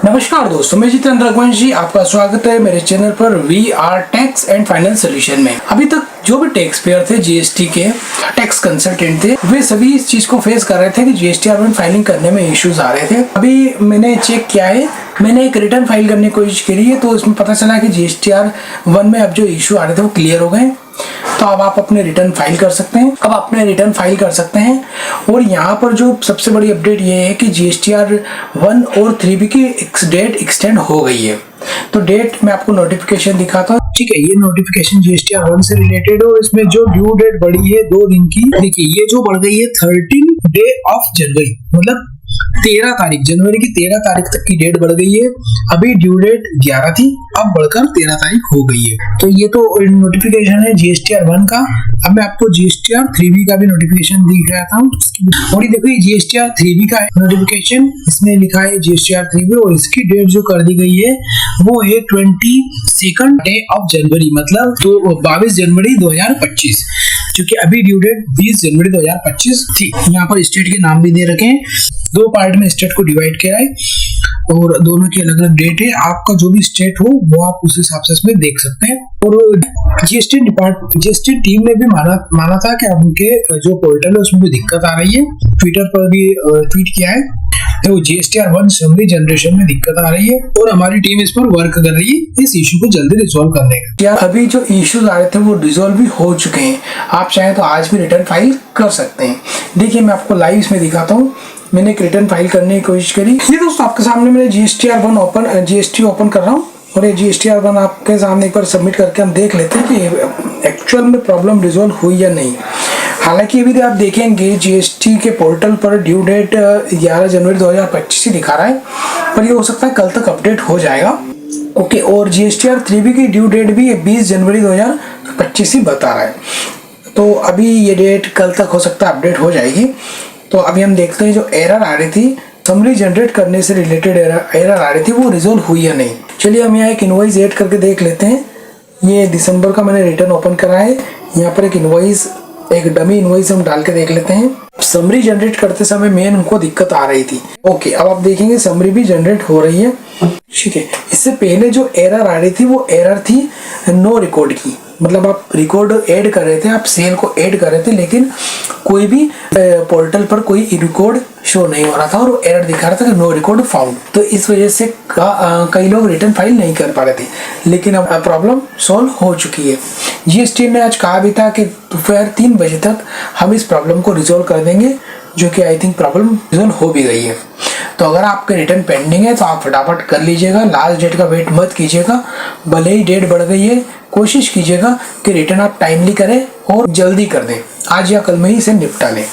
नमस्कार दोस्तों, मैं जितेंद्र रघुवंशी, आपका स्वागत है मेरे चैनल पर we are tax and finance solution में। अभी तक जो भी टैक्स पेयर थे, जीएसटी के टैक्स कंसल्टेंट थे, वे सभी इस चीज को फेस कर रहे थे कि जीएसटी फाइलिंग करने में इश्यूज आ रहे थे। अभी मैंने चेक किया है, मैंने एक रिटर्न फाइल करने की कोशिश करी है, तो उसमें पता चला कि GSTR-1 में अब जो इशू आ रहे थे वो क्लियर हो गए। तो अब आप अपने रिटर्न फाइल कर सकते हैं। और यहाँ पर जो सबसे बड़ी अपडेट ये है कि GSTR-1 और 3B की डेट एक्सटेंड हो गई है। तो डेट मैं आपको नोटिफिकेशन दिखाता हूँ। ठीक है, ये नोटिफिकेशन GSTR-1 से रिलेटेड है और इसमें जो ड्यू डेट बढ़ी है 2 दिन की। देखिए, ये जो बढ़ गई है 13 डे ऑफ जनवरी, मतलब 13 तारीख, जनवरी की 13 तारीख तक की डेट बढ़ गई है। अभी ड्यू डेट 11 थी, अब बढ़कर 13 तारीख हो गई है। तो ये तो नोटिफिकेशन है GSTR-1 का। अब मैं आपको GSTR-3B का भी नोटिफिकेशन दिख रहा था। और ये देखो, ये GSTR-3B का नोटिफिकेशन, इसमें लिखा है GSTR-3B और इसकी डेट जो कर दी गई है वो है 22 डे ऑफ जनवरी, मतलब तो 22 जनवरी 2025, क्योंकि अभी ड्यू डेट 20 जनवरी 2025 थी। यहाँ पर स्टेट के नाम भी दे रखे हैं, 2 पार्ट में स्टेट को डिवाइड किया है और दोनों की अलग अलग डेट है। आपका जो भी स्टेट हो वो आप उस हिसाब से इसमें देख सकते हैं। और जीएसटी टीम ने भी माना था कि उनके जो पोर्टल है उसमें भी दिक्कत आ रही है। ट्विटर पर भी ट्वीट किया है, तो GSTR-1 समरी जनरेशन में दिक्कत आ रही है और हमारी टीम इस पर वर्क कर रही है इस इशू को जल्दी रिजॉल्व करने का। यार, अभी जो इश्यूज आ रहे थे वो रिजॉल्व भी हो चुके हैं। आप चाहें तो आज भी रिटर्न फाइल कर सकते हैं। देखिए, मैं आपको लाइव इसमें दिखाता हूँ। मैंने एक रिटर्न फाइल करने की कोशिश करी। ये दोस्तों, आपके सामने मैंने GST ओपन कर रहा हूँ और ये GSTR-1 आपके सामने एक बार सबमिट करके हम देख लेते हैं कि एक्चुअल में प्रॉब्लम रिजॉल्व हुई या नहीं। हालांकि अभी आप देखेंगे जीएसटी के पोर्टल पर ड्यू डेट 11 जनवरी 2025 ही दिखा रहा है, पर ये हो सकता है कल तक अपडेट हो जाएगा। ओके, और GSTR-3B की ड्यू डेट भी 20 जनवरी 2025 ही बता रहा है। तो अभी ये डेट कल तक हो सकता है अपडेट हो जाएगी। तो अभी हम देखते हैं जो एरर आ रही थी, समरी जनरेट करने से रिलेटेड एरर आ रही थी, वो रिजोल्व हुई या नहीं। चलिए हम यहाँ एक इनवॉइस ऐड करके देख लेते हैं। ये दिसंबर का मैंने रिटर्न ओपन करा है। यहाँ पर एक डमी इनवॉइस हम डाल के देख लेते हैं। समरी जनरेट करते समय मेन हमको दिक्कत आ रही थी। ओके, अब आप देखेंगे समरी भी जनरेट हो रही है। ठीक है, इससे पहले जो एरर आ रही थी वो एरर थी नो रिकॉर्ड की, मतलब आप रिकॉर्ड ऐड कर रहे थे, आप सेल को ऐड कर रहे थे, लेकिन कोई भी पोर्टल पर कोई रिकॉर्ड शो नहीं हो रहा था और एरर दिखा रहा था कि नो रिकॉर्ड फाउंड। तो इस वजह से कई लोग रिटर्न फाइल नहीं कर पा रहे थे, लेकिन अब प्रॉब्लम सॉल्व हो चुकी है। जीएसटी ने आज कहा भी था कि दोपहर 3 बजे तक हम इस प्रॉब्लम को रिजॉल्व कर देंगे, जो कि आई थिंक प्रॉब्लम रिजॉल्व हो भी गई है। तो अगर आपके रिटर्न पेंडिंग है तो आप फटाफट कर लीजिएगा, लास्ट डेट का वेट मत कीजिएगा। भले ही डेट बढ़ गई है, कोशिश कीजिएगा कि रिटर्न आप टाइमली करें और जल्दी कर दें, आज या कल में ही इसे निपटा लें।